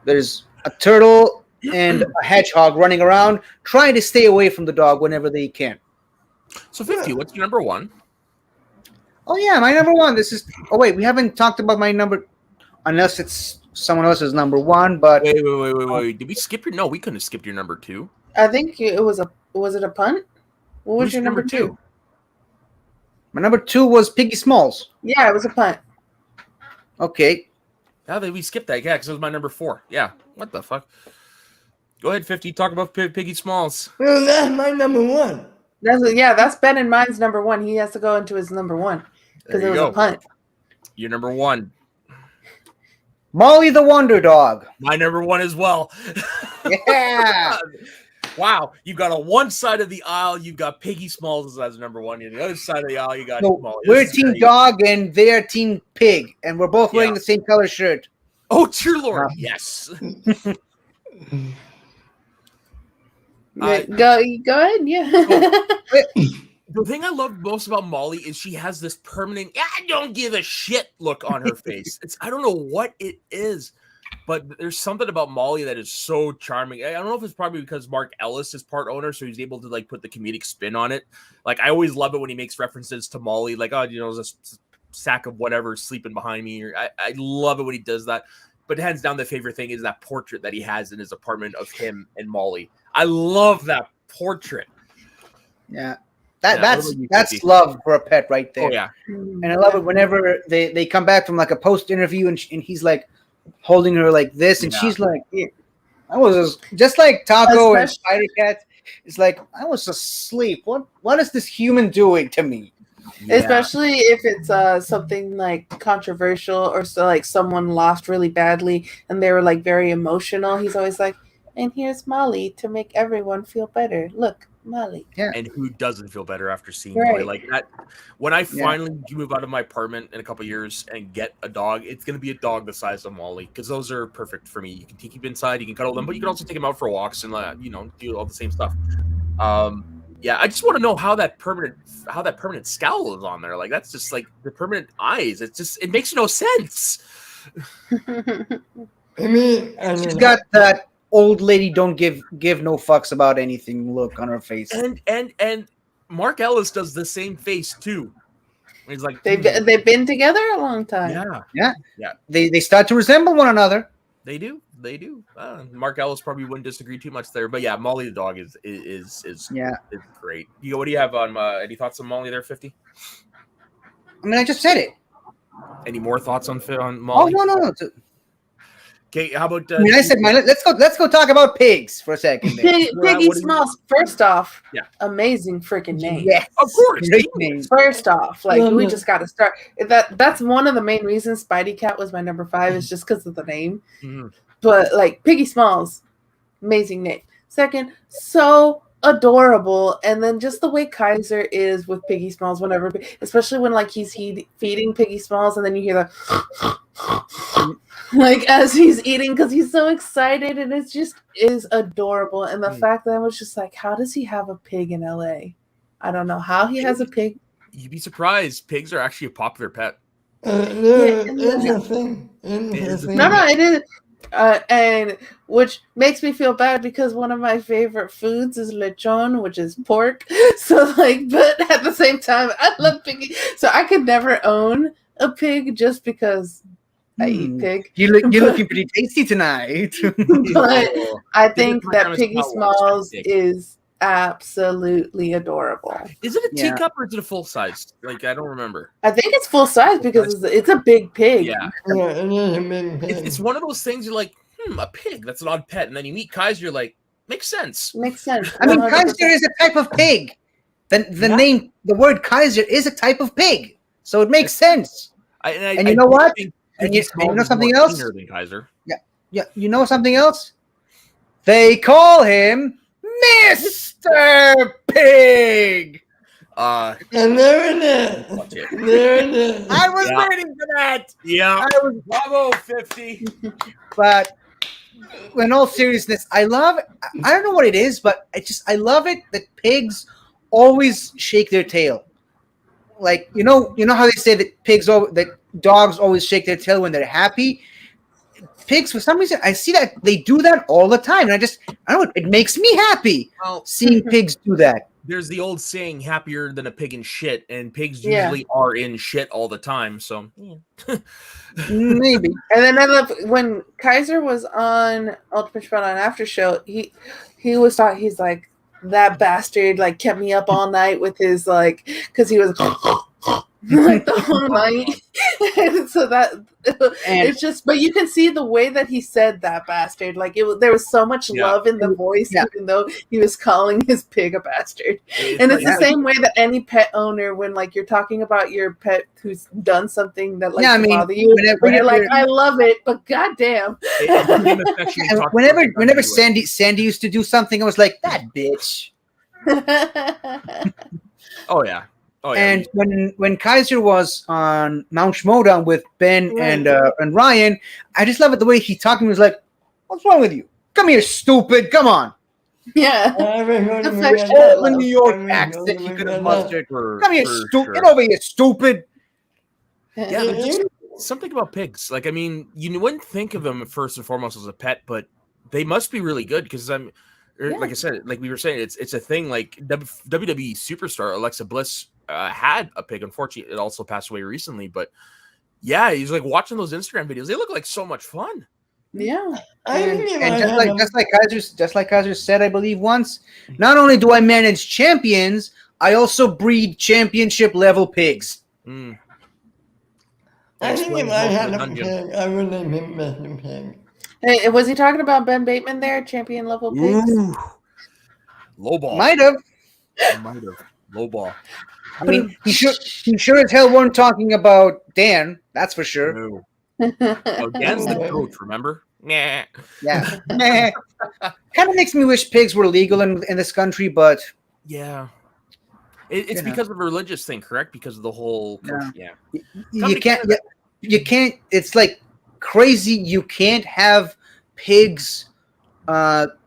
There's a turtle and a hedgehog running around trying to stay away from the dog whenever they can. So 50, what's your number one? Oh yeah, my number one. This is. Oh wait, we haven't talked about my number, unless it's someone else's number one. But Wait. Did we skip your? No, we couldn't have skipped your number two. I think it was a. Was it a punt? What was Who's your number two? my number two was Piggy Smalls. Yeah, it was a punt. Okay. Now that we skipped that, yeah, because it was my number 4. Yeah, what the fuck? Go ahead, 50. Talk about Piggy Smalls. Well, that's my number one. That's Ben and mine's number one. He has to go into his number one because There it you was go. a punt. Your number 1. Molly the Wonder Dog. My number 1 as well. Yeah. Wow, you've got on one side of the aisle, you've got Piggy Smalls as number 1. And the other side of the aisle, you got No, Molly. we're This is Team great. Dog and they're Team Pig, and we're both wearing Yeah. the same color shirt. Oh, dear Lord, yes. Go ahead, yeah. The thing I love most about Molly is she has this permanent "I don't give a shit" look on her face. I don't know what it is, but there's something about Molly that is so charming. I don't know if it's probably because Mark Ellis is part owner, so he's able to like put the comedic spin on it. Like I always love it when he makes references to Molly, like there's a sack of whatever sleeping behind me. Or I love it when he does that. But hands down, the favorite thing is that portrait that he has in his apartment of him and Molly. I love that portrait. Yeah. Yeah, That's what about you, love for a pet right there. Oh yeah. And I love it whenever they come back from like a post interview and he's like holding her like this, and Yeah. she's like, I was just like Taco and Especially- Spider Cat. It's like I was asleep. What is this human doing to me? Yeah. Especially if it's something like controversial or so like someone lost really badly and they were like very emotional. He's always like, and here's Molly to make everyone feel better. Look, Molly. And who doesn't feel better after seeing Right. Molly like that? When I finally move out of my apartment in a couple of years and get a dog, it's going to be a dog the size of Molly because those are perfect for me. You can keep inside, you can cuddle them, but you can also take them out for walks and do all the same stuff. Yeah, I just want to know how that permanent scowl is on there. Like that's just like the permanent eyes. It makes no sense. I mean, She's got that old lady don't give no fucks about anything look on her face. And Mark Ellis does the same face too. He's like They've been together a long time. Yeah. They start to resemble one another. They do. Mark Ellis probably wouldn't disagree too much there, but yeah, Molly the dog is great. What do you have on? Any thoughts on Molly there, 50? I mean, I just said it. Any more thoughts on Oh Molly? no. Okay, how about? I mean, I said let's go talk about pigs for a second. Piggy what do you- Smalls. First off, Yeah. amazing freaking name. Yes, Of course. great name. First off, like we Mhm. just got to start. That's one of the main reasons Spidey Cat was my number 5 is just because of the name. Mhm. But like Piggy Smalls, amazing name. Second, so adorable, and then just the way Kaiser is with Piggy Smalls, whenever, especially when like he's feeding Piggy Smalls, and then you hear the like as he's eating because he's so excited, and it's just is adorable. And the fact that I was just like, how does he have a pig in LA? I don't know how he has a pig. You'd be surprised. Pigs are actually a popular pet. Interesting. No, it is. And which makes me feel bad because one of my favorite foods is lechon, which is pork. So like, but at the same time, I love piggy. So I could never own a pig just because I eat pig. You're looking pretty tasty tonight. But I think my that time is Piggy not once, Smalls pig. is absolutely adorable. Is it a Yeah. teacup or is it a full size? Like, I don't remember. I think it's full size because it's a big pig. Yeah. Yeah, it is a big pig. It's one of those things you're like, a pig. That's an odd pet. And then you meet Kaiser, you're like, makes sense. Makes sense. I mean, 100%. Kaiser is a type of pig. The word Kaiser is a type of pig, so it makes sense. And you know what? And you know something else? Than Kaiser. Yeah, you know something else? They call him Mr. Pig. And there it is. Watch it. There it is. I was Yeah. waiting for that. Yeah. I was, Bravo, 50. but in all seriousness, I don't know what it is, but I love it that pigs always shake their tail. Like, you know how they say that dogs always shake their tail when they're happy? Pigs, for some reason, I see that they do that all the time. And I don't know, it makes me happy Well, seeing pigs do that. there's the old saying, happier than a pig in shit, and pigs Yeah. usually are in shit all the time. So, Maybe. And then I love when Kaiser was on Ultimate Shmoedown After Show. He was talking. He's like, that bastard like kept me up all night with his like, because he was like the whole night. And so that it's just, but you can see the way that he said that bastard. Like there was so much love in the voice, even though he was calling his pig a bastard. And it's the same way that any pet owner, when like you're talking about your pet who's done something that like bother you, whenever you're like, I love it, but goddamn. Whenever Sandy used to do something, I was like, that bitch. Oh yeah. And when Kaiser was on Mount Schmoedown with Ben and Ryan, I just love it the way he talked to me. He was like, "What's wrong with you? Come here, stupid! Come on!" Yeah. All the New York accent he could have mustered. Come here, stupid! Get over here, stupid! Yeah, there's just something about pigs. Like, I mean, you wouldn't think of them first and foremost as a pet, but they must be really good because like I said, like we were saying, it's a thing. Like WWE superstar Alexa Bliss had a pig. Unfortunately, it also passed away recently. But yeah, he's like watching those Instagram videos. They look like so much fun. Yeah, and just like Kaiser said, I believe once. Not only do I manage champions, I also breed championship level pigs. I think if I had a pig, I would name him Mr. Pig. Hey, was he talking about Ben Bateman there, champion level pigs? Low ball. Might have. Low ball. I mean, he sure as hell weren't talking about Dan. That's for sure. No. Oh, Dan's the coach, remember? Nah. Yeah. Nah. Kind of makes me wish pigs were legal in this country, but yeah. It's because of a religious thing, correct? Because of the whole You can't. It's like crazy. You can't have pigs touch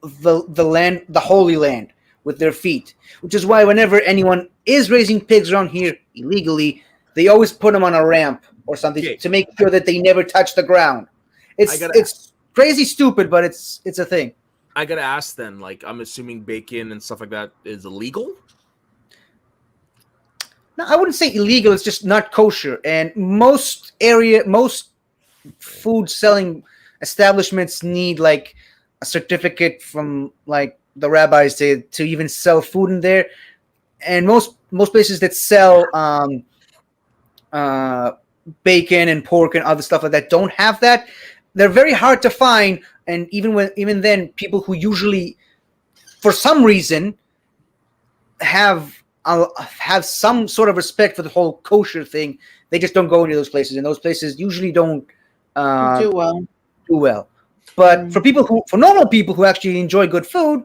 the land, the Holy Land, with their feet. Which is why whenever anyone is raising pigs around here illegally, they always put them on a ramp or something to make sure that they never touch the ground. It's crazy stupid, but it's a thing. I gotta ask then, like, I'm assuming bacon and stuff like that is illegal? No, I wouldn't say illegal. It's just not kosher. And most food selling establishments need like a certificate from like the rabbis to even sell food in there. And most places that sell bacon and pork and other stuff like that don't have that. They're very hard to find. And even then, people who usually, for some reason, have some sort of respect for the whole kosher thing, they just don't go into those places, and those places usually don't do well. But for normal people who actually enjoy good food,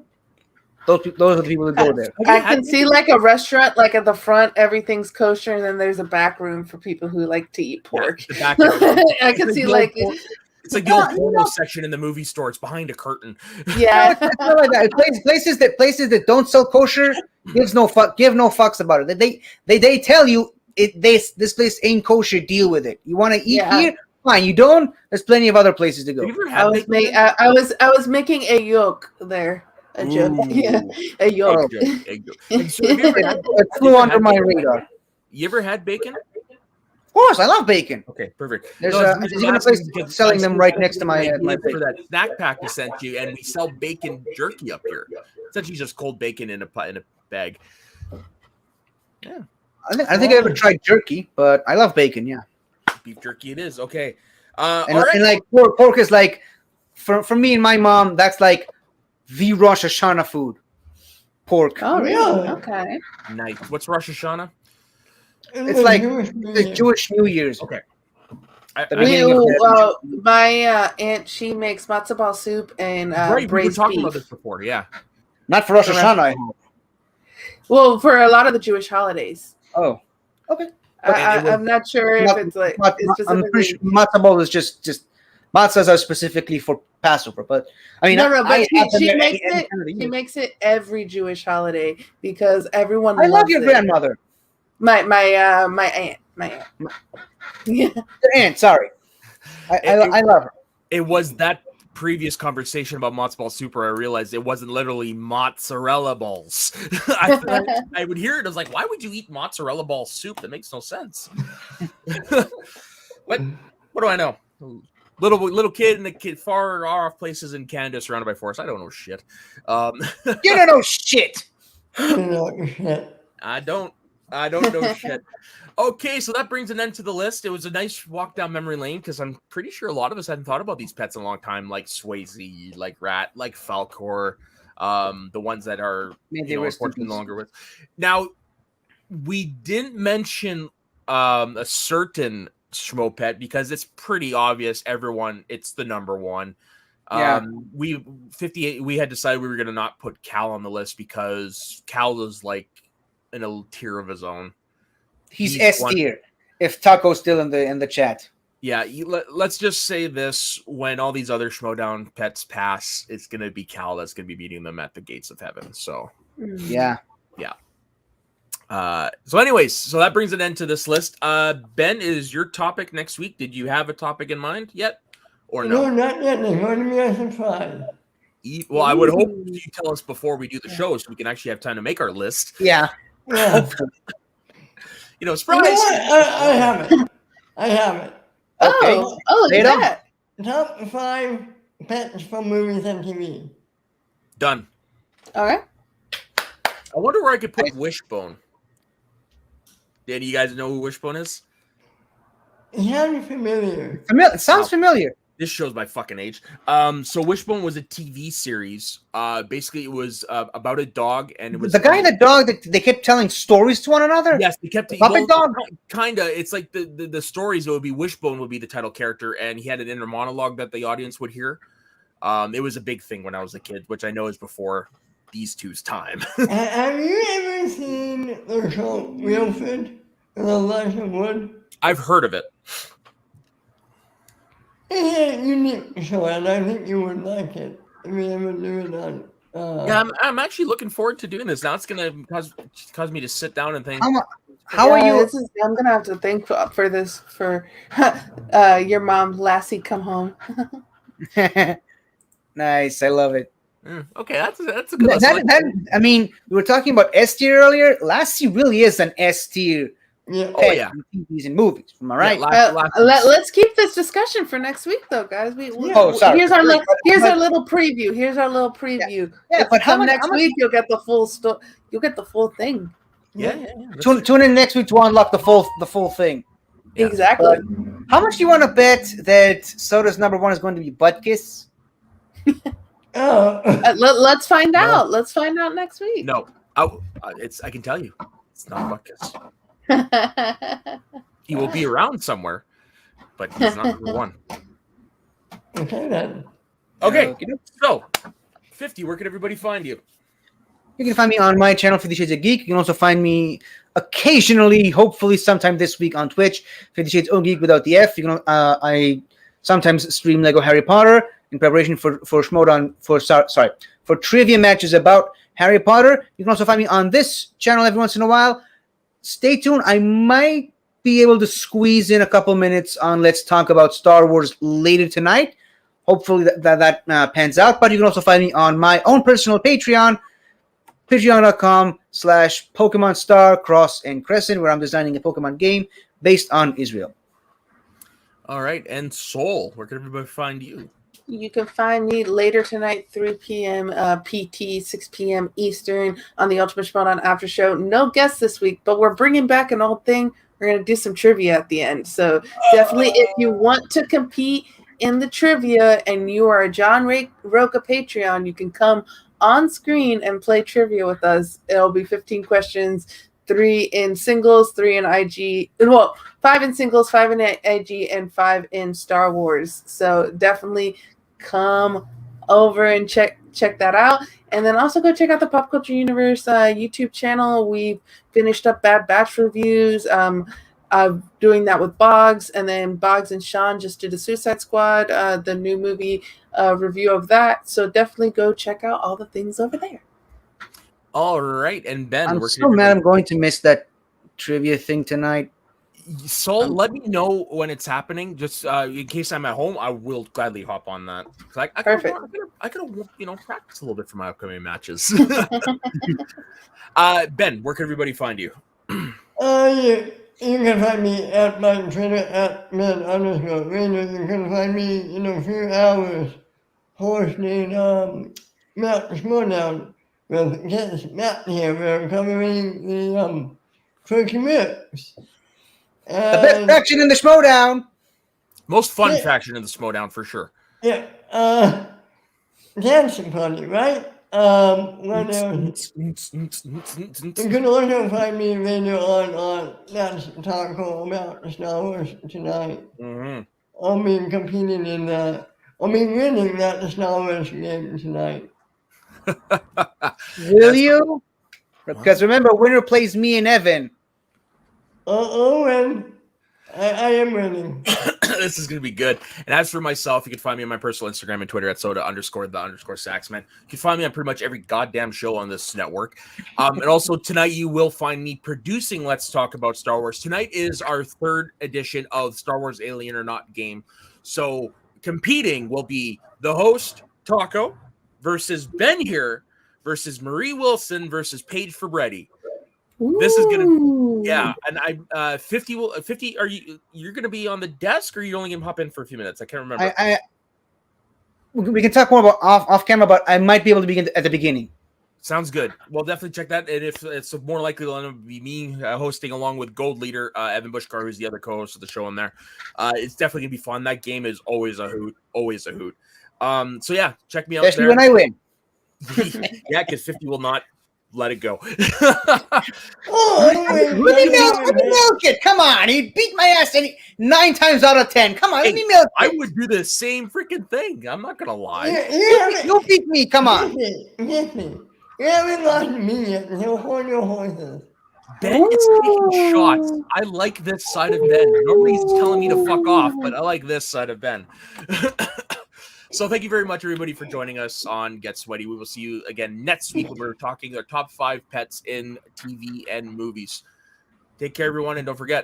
those are the people that go there. I can see like a restaurant, like at the front, everything's kosher, and then there's a back room for people who like to eat pork. Yeah, I can see like. It's like the old porno section in the movie store. It's behind a curtain. Yeah, it's not like that. Places that don't sell kosher give no fucks about it. They tell you this place ain't kosher. Deal with it. You want to eat here? Fine. You don't? There's plenty of other places to go. I was making a yolk there. A joke. Yeah, a yolk. Egg joke. So it flew under my radar. You ever had bacon? Of course, I love bacon. Okay, perfect. There's the reason even I'm a place asking because selling I them see right that next to my idea place. for that snack pack I sent you, and we sell bacon jerky up here. It's actually just cold bacon in a bag. Yeah, I think I ever tried jerky, but I love bacon. Yeah, beef jerky it is. Okay, and, all right. and like pork is like for me and my mom, that's like the Rosh Hashanah food. Pork. Oh, really? Really? Okay. Nice. What's Rosh Hashanah? It's like the Jewish New Year's. Okay. The beginning of the- My aunt, she makes matzo ball soup and Right, we were braised talking beef. about this before. Yeah. Not for Rosh Hashanah. I hope. Well, for a lot of the Jewish holidays. Oh, okay. I'm not sure if it's like it's I'm pretty sure matzo ball is just matzahs are specifically for Passover, but I mean, no, but she them makes any it. kind of She year. makes it every Jewish holiday because everyone. I love loves your it. grandmother. My aunt. Yeah. Your aunt. Sorry, I love her. It was that previous conversation about matzo ball soup where I realized it wasn't literally mozzarella balls. I would hear it. I was like, why would you eat mozzarella ball soup? That makes no sense. What do I know? Little kid in the kid far off places in Canada surrounded by forests. I don't know shit. You don't know shit. I don't know shit. Okay, so that brings an end to the list. It was a nice walk down memory lane because I'm pretty sure a lot of us hadn't thought about these pets in a long time, like Swayze, like Rat, like Falcor, the ones that are unfortunately no longer with. Now, we didn't mention a certain Schmo pet because it's pretty obvious. Everyone, it's the number one. Yeah. We had decided we were going to not put Cal on the list because Cal is like in a tier of his own. He's S tier. If Taco's still in the chat. Yeah, let's just say this: when all these other Schmoedown pets pass, it's going to be Cal that's going to be meeting them at the gates of heaven. So, yeah. So, anyways, so that brings an end to this list. Ben, is your topic next week? Did you have a topic in mind yet, or no? No, not yet. They're going to be a surprise. Well, I would hope you tell us before we do the show, so we can actually have time to make our list. Yeah. Surprise! You know what? I have it. Okay. Oh, look at that. Top 5 pets from movies and TV. Done. All right. I wonder where I could put Wishbone. Do any of you guys know who Wishbone is? It sounds familiar. It sounds familiar. This shows my fucking age. So Wishbone was a TV series. Basically, it was about a dog, and it was the guy and the dog that they kept telling stories to one another. Yes, they kept puppet dog. Kinda. It's like the stories. It would be Wishbone would be the title character, and he had an inner monologue that the audience would hear. It was a big thing when I was a kid, which I know is before these two's time. Have you ever seen the show Wilfred and the Life of Wood? I've heard of it. It's a unique show, and I think you would like it if you ever do it on. Yeah, I'm actually looking forward to doing this. Now it's gonna cause me to sit down and think. How are you? I'm gonna have to thank for this for your mom, Lassie. Come home. Nice, I love it. Okay, that's a good. I mean, we were talking about S tier earlier. Lassie really is an S tier. Yeah. Oh yeah. In TVs and movies. Am I right? Let's keep this discussion for next week, though, guys. Sorry. Here's our little preview. Yeah, but how much next week you'll get the full You'll get the full thing. Yeah. Tune in next week to unlock the full thing. Yeah. Exactly. How much do you want to bet that Soda's number one is going to be butt kiss? Let's find out. Let's find out next week. No, I can tell you, it's not Buckus. He will be around somewhere, but he's not number one. Okay then. Okay, so 50. Where can everybody find you? You can find me on my channel, 50 Shades of Geek. You can also find me occasionally, hopefully sometime this week on Twitch, 50 Shades of Geek without the F. You can I sometimes stream Lego Harry Potter in preparation for Schmoedown for trivia matches about Harry Potter. You can also find me on this channel every once in a while. Stay tuned. I might be able to squeeze in a couple minutes on Let's Talk About Star Wars later tonight. Hopefully that pans out. But you can also find me on my own personal Patreon, patreon.com/Pokemon Star Cross and Crescent, where I'm designing a Pokemon game based on Israel. All right, and Soul, where can everybody find you? You can find me later tonight, 3 p.m. PT, 6 p.m. Eastern on the Ultimate Schmoedown After Show. No guests this week, but we're bringing back an old thing. We're going to do some trivia at the end. So definitely, if you want to compete in the trivia and you are a John Roca Patreon, you can come on screen and play trivia with us. It'll be 15 questions, 3 in singles, 3 in IG. Well, 5 in singles, 5 in IG, and 5 in Star Wars. So definitely come over and check that out. And then also go check out the Pop Culture Universe YouTube channel. We've finished up Bad Batch reviews. Doing that with Boggs, and then Boggs and Sean just did a Suicide Squad, the new movie review of that. So definitely go check out all the things over there. All right, and Ben, I'm where can so mad I'm everybody- going to miss that trivia thing tonight. Soul, let me know when it's happening. Just in case I'm at home, I will gladly hop on that. Perfect. I could practice a little bit for my upcoming matches. Ben, where can everybody find you? You can find me at my Twitter at men_ranger. You can find me in a few hours hosting Matt Schmoedown with guest Matt here. We're covering the Turkey Mix. The best faction in the Schmoedown. Most fun Yeah. faction in the Schmoedown for sure. Yeah, dancing party, right? What else? You can also find me later on Let's Talk about Star Wars tonight. Mhm. I'll be competing in I'll be winning that Star Wars game tonight. Will you? Because remember, winner plays me and Evan. And I am winning. This is going to be good. And as for myself, you can find me on my personal Instagram and Twitter at soda_the_saxman. You can find me on pretty much every goddamn show on this network. And also tonight you will find me producing Let's Talk About Star Wars. Tonight is our 3rd edition of Star Wars Alien or Not game. So competing will be the host, Taco, versus Ben here, versus Marie Wilson versus Paige Fabretti. This is gonna, yeah, and I 50 are you're gonna be on the desk, or you're only gonna hop in for a few minutes? I can't remember. We can talk more about off camera, but I might be able to begin at the beginning. Sounds good. Well, definitely check that. And if it's more likely to be me hosting along with Gold Leader Evan Bushkar, who's the other co-host of the show on there, it's definitely gonna be fun. That game is always a hoot, always a hoot. So yeah, check me out. Especially there. when I win. Yeah, because 50 will not let it go. Let me milk it. Come on. He beat my ass 9 times out of 10. Come on, let me milk it. I would do the same freaking thing. I'm not gonna lie. You beat me. Come on. Get me. You haven't lost me yet. He'll hold your horses. Ben is taking shots. I like this side of Ben. Normally he's telling me to fuck off, but I like this side of Ben. So thank you very much, everybody, for joining us on Get Sweaty. We will see you again next week when we're talking our top 5 pets in TV and movies. Take care, everyone, and don't forget,